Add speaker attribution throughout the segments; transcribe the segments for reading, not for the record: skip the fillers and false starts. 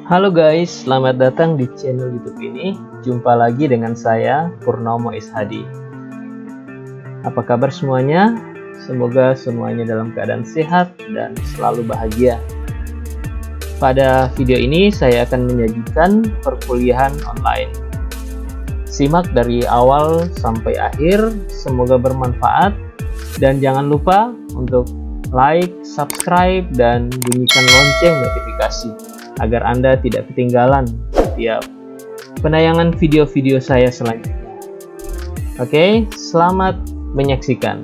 Speaker 1: Halo guys, selamat datang di channel YouTube ini. Jumpa lagi dengan saya, Purnomo Ishadi. Apa kabar semuanya? Semoga semuanya dalam keadaan sehat dan selalu bahagia. Pada video ini saya akan menyajikan perkuliahan online. Simak dari awal sampai akhir, semoga bermanfaat. Dan jangan lupa untuk like, subscribe, dan bunyikan lonceng notifikasi agar Anda tidak ketinggalan setiap penayangan video-video saya selanjutnya. Oke, selamat menyaksikan.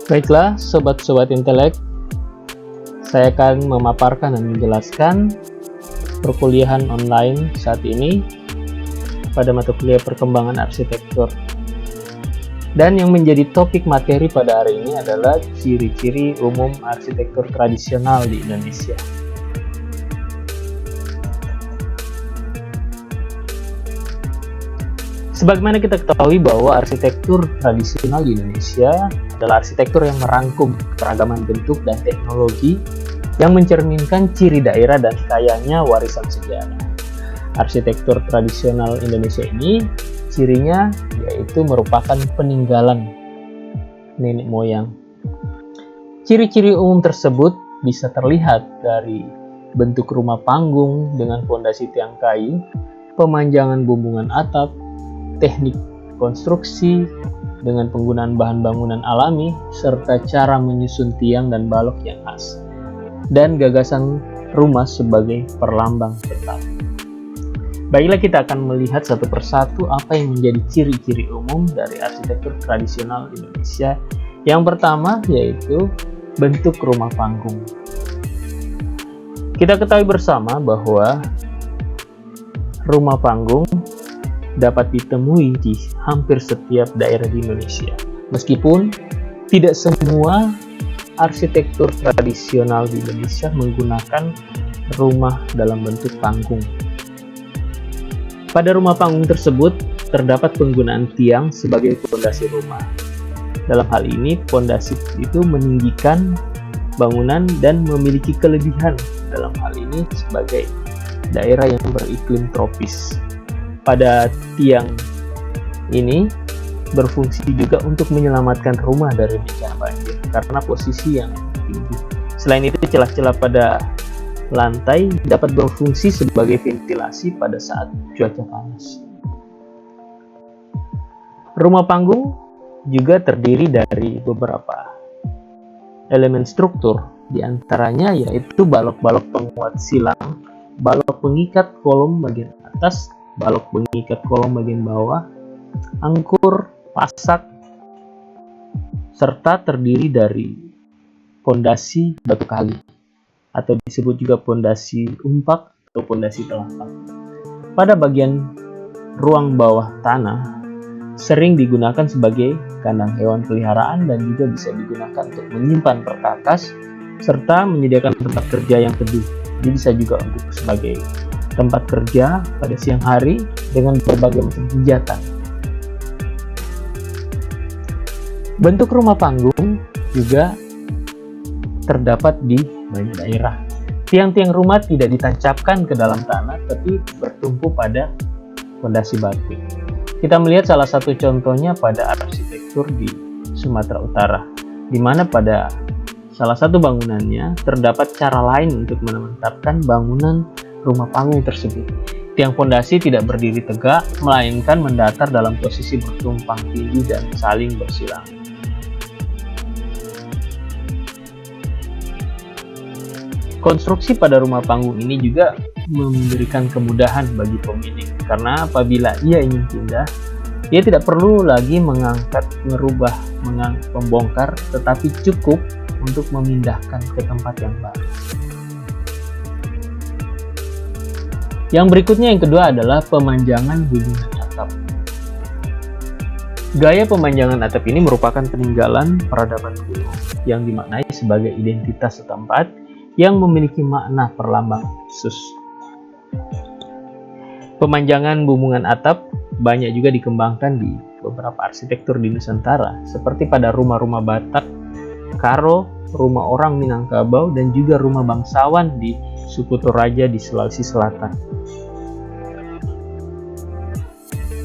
Speaker 1: Baiklah, sobat-sobat intelek, saya akan memaparkan dan menjelaskan perkuliahan online saat ini pada mata kuliah perkembangan arsitektur. Dan yang menjadi topik materi pada hari ini adalah ciri-ciri umum arsitektur tradisional di Indonesia. Sebagaimana kita ketahui bahwa arsitektur tradisional di Indonesia adalah arsitektur yang merangkum keragaman bentuk dan teknologi yang mencerminkan ciri daerah dan kayanya warisan sejarah. Arsitektur tradisional Indonesia ini cirinya yaitu merupakan peninggalan nenek moyang. Ciri-ciri umum tersebut bisa terlihat dari bentuk rumah panggung dengan fondasi tiang kayu, pemanjangan bumbungan atap, teknik konstruksi dengan penggunaan bahan bangunan alami, serta cara menyusun tiang dan balok yang khas, dan gagasan rumah sebagai perlambang tetap. Baiklah, kita akan melihat satu persatu apa yang menjadi ciri-ciri umum dari arsitektur tradisional Indonesia. Yang pertama yaitu bentuk rumah panggung. Kita ketahui bersama bahwa rumah panggung dapat ditemui di hampir setiap daerah di Indonesia. Meskipun tidak semua arsitektur tradisional di Indonesia menggunakan rumah dalam bentuk panggung. Pada rumah panggung tersebut, terdapat penggunaan tiang sebagai fondasi rumah. Dalam hal ini, fondasi itu meninggikan bangunan dan memiliki kelebihan dalam hal ini sebagai daerah yang beriklim tropis. Pada tiang ini berfungsi juga untuk menyelamatkan rumah dari bencana banjir karena posisi yang tinggi. Selain itu, celah-celah pada lantai dapat berfungsi sebagai ventilasi pada saat cuaca panas. Rumah panggung juga terdiri dari beberapa elemen struktur, diantaranya yaitu balok-balok penguat silang, balok pengikat kolom bagian atas, balok pengikat kolom bagian bawah, angkur, pasak, serta terdiri dari fondasi batu kali, atau disebut juga fondasi umpak atau fondasi telapak. Pada bagian ruang bawah tanah sering digunakan sebagai kandang hewan peliharaan dan juga bisa digunakan untuk menyimpan perkakas serta menyediakan tempat kerja yang teduh. Jadi bisa juga untuk sebagai tempat kerja pada siang hari dengan berbagai macam kegiatan. Bentuk rumah panggung juga terdapat di banyak daerah. Tiang-tiang rumah tidak ditancapkan ke dalam tanah, tapi bertumpu pada fondasi batu. Kita melihat salah satu contohnya pada arsitektur di Sumatera Utara, di mana pada salah satu bangunannya terdapat cara lain untuk menetapkan bangunan rumah panggung tersebut. Tiang fondasi tidak berdiri tegak, melainkan mendatar dalam posisi bertumpang tinggi dan saling bersilang. Konstruksi pada rumah panggung ini juga memberikan kemudahan bagi pemilik, karena apabila ia ingin pindah, ia tidak perlu lagi mengangkat, merubah, membongkar, tetapi cukup untuk memindahkan ke tempat yang baru. Yang berikutnya, yang kedua, adalah pemanjangan bumbungan atap. Gaya pemanjangan atap ini merupakan peninggalan peradaban kuno yang dimaknai sebagai identitas setempat yang memiliki makna perlambang khusus. Pemanjangan bumbungan atap banyak juga dikembangkan di beberapa arsitektur di Nusantara, seperti pada rumah-rumah Batak, Karo, rumah orang Minangkabau, dan juga rumah bangsawan di suku Toraja di Sulawesi Selatan.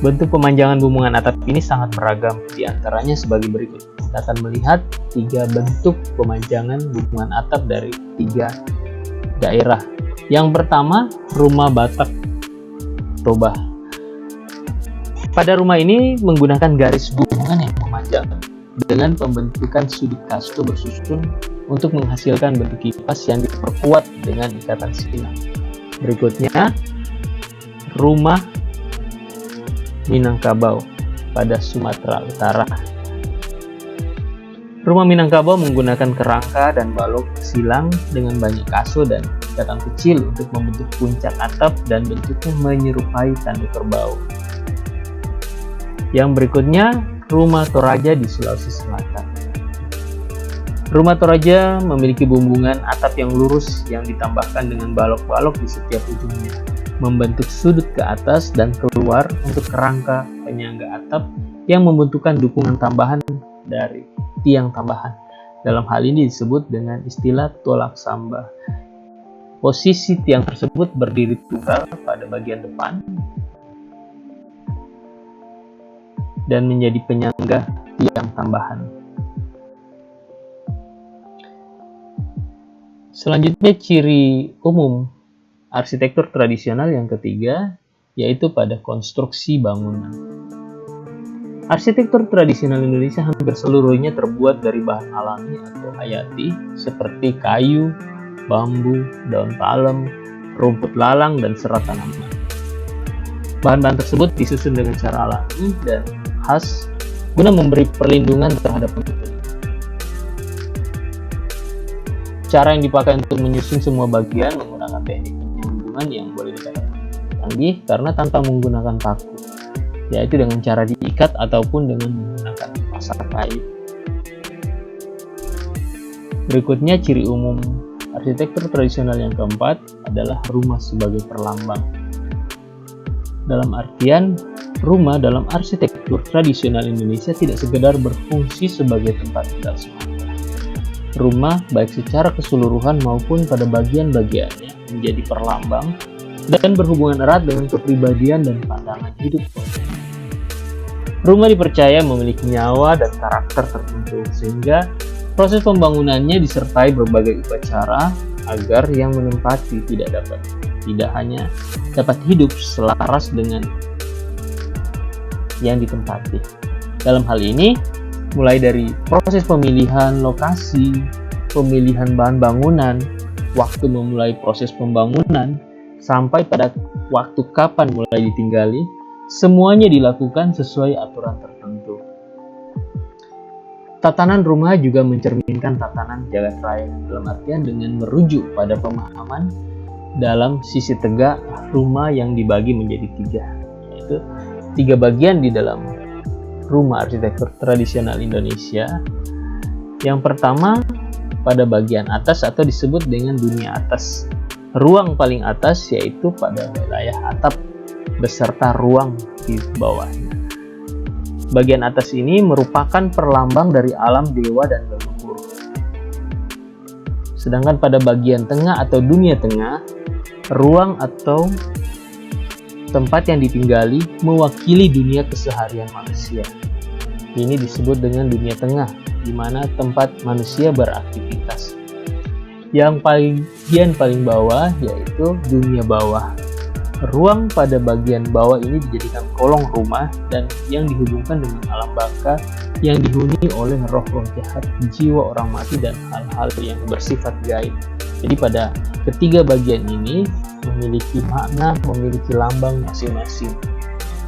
Speaker 1: Bentuk pemanjangan bumbungan atap ini sangat beragam, di antaranya sebagai berikut. Kita akan melihat 3 bentuk pemanjangan bumbungan atap dari 3 daerah. Yang pertama, rumah Batak Toba. Pada rumah ini menggunakan garis bumbungan yang memanjang dengan pembentukan sudut kasto bersusun untuk menghasilkan bentuk kipas yang diperkuat dengan ikatan silang. Berikutnya, rumah Minangkabau pada Sumatera Utara. Rumah Minangkabau menggunakan kerangka dan balok silang dengan banyak kaso dan ikatan kecil untuk membentuk puncak atap dan bentuknya menyerupai tanduk kerbau. Yang berikutnya, rumah Toraja di Sulawesi Selatan. Rumah Toraja memiliki bumbungan atap yang lurus yang ditambahkan dengan balok-balok di setiap ujungnya, membentuk sudut ke atas dan keluar untuk kerangka penyangga atap yang membutuhkan dukungan tambahan dari tiang tambahan. Dalam hal ini disebut dengan istilah tolak samba. Posisi tiang tersebut berdiri tunggal pada bagian depan dan menjadi penyangga tiang tambahan. Selanjutnya, ciri umum arsitektur tradisional yang ketiga, yaitu pada konstruksi bangunan. Arsitektur tradisional Indonesia hampir seluruhnya terbuat dari bahan alami atau hayati seperti kayu, bambu, daun palem, rumput lalang, dan serat tanaman. Bahan-bahan tersebut disusun dengan cara alami dan khas guna memberi perlindungan terhadap penghuni. Cara yang dipakai untuk menyusun semua bagian menggunakan teknik penyambungan yang boleh dikatakan canggih karena tanpa menggunakan paku, yaitu dengan cara diikat ataupun dengan menggunakan pasar kayu. Berikutnya, ciri umum arsitektur tradisional yang keempat adalah rumah sebagai perlambang. Dalam artian, rumah dalam arsitektur tradisional Indonesia tidak sekedar berfungsi sebagai tempat tinggal semata. Rumah, baik secara keseluruhan maupun pada bagian-bagiannya, menjadi perlambang dan berhubungan erat dengan kepribadian dan pandangan hidup. Rumah dipercaya memiliki nyawa dan karakter tertentu, sehingga proses pembangunannya disertai berbagai upacara agar yang menempati tidak hanya dapat hidup selaras dengan yang ditempati. Dalam hal ini, mulai dari proses pemilihan lokasi, pemilihan bahan bangunan, waktu memulai proses pembangunan, sampai pada waktu kapan mulai ditinggali, semuanya dilakukan sesuai aturan tertentu. Tatanan rumah juga mencerminkan tatanan jagat raya, dalam artian dengan merujuk pada pemahaman dalam sisi tegak rumah yang dibagi menjadi 3, yaitu 3 bagian di dalam rumah arsitektur tradisional Indonesia. Yang pertama, pada bagian atas atau disebut dengan dunia atas. Ruang paling atas yaitu pada wilayah atap beserta ruang di bawahnya. Bagian atas ini merupakan perlambang dari alam dewa dan leluhur. Sedangkan pada bagian tengah atau dunia tengah, ruang atau tempat yang ditinggali mewakili dunia keseharian manusia. Ini disebut dengan dunia tengah, di mana tempat manusia beraktivitas. Yang bagian paling bawah yaitu dunia bawah. Ruang pada bagian bawah ini dijadikan kolong rumah dan yang dihubungkan dengan alam baka yang dihuni oleh roh-roh jahat, jiwa orang mati, dan hal-hal yang bersifat gaib. Jadi pada ketiga bagian ini memiliki makna, memiliki lambang masing-masing.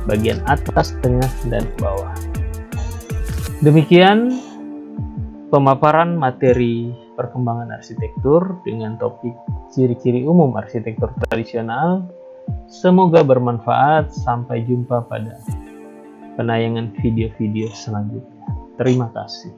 Speaker 1: Bagian atas, tengah, dan bawah. Demikian pemaparan materi perkembangan arsitektur dengan topik ciri-ciri umum arsitektur tradisional. Semoga bermanfaat. Sampai jumpa pada penayangan video-video selanjutnya. Terima kasih.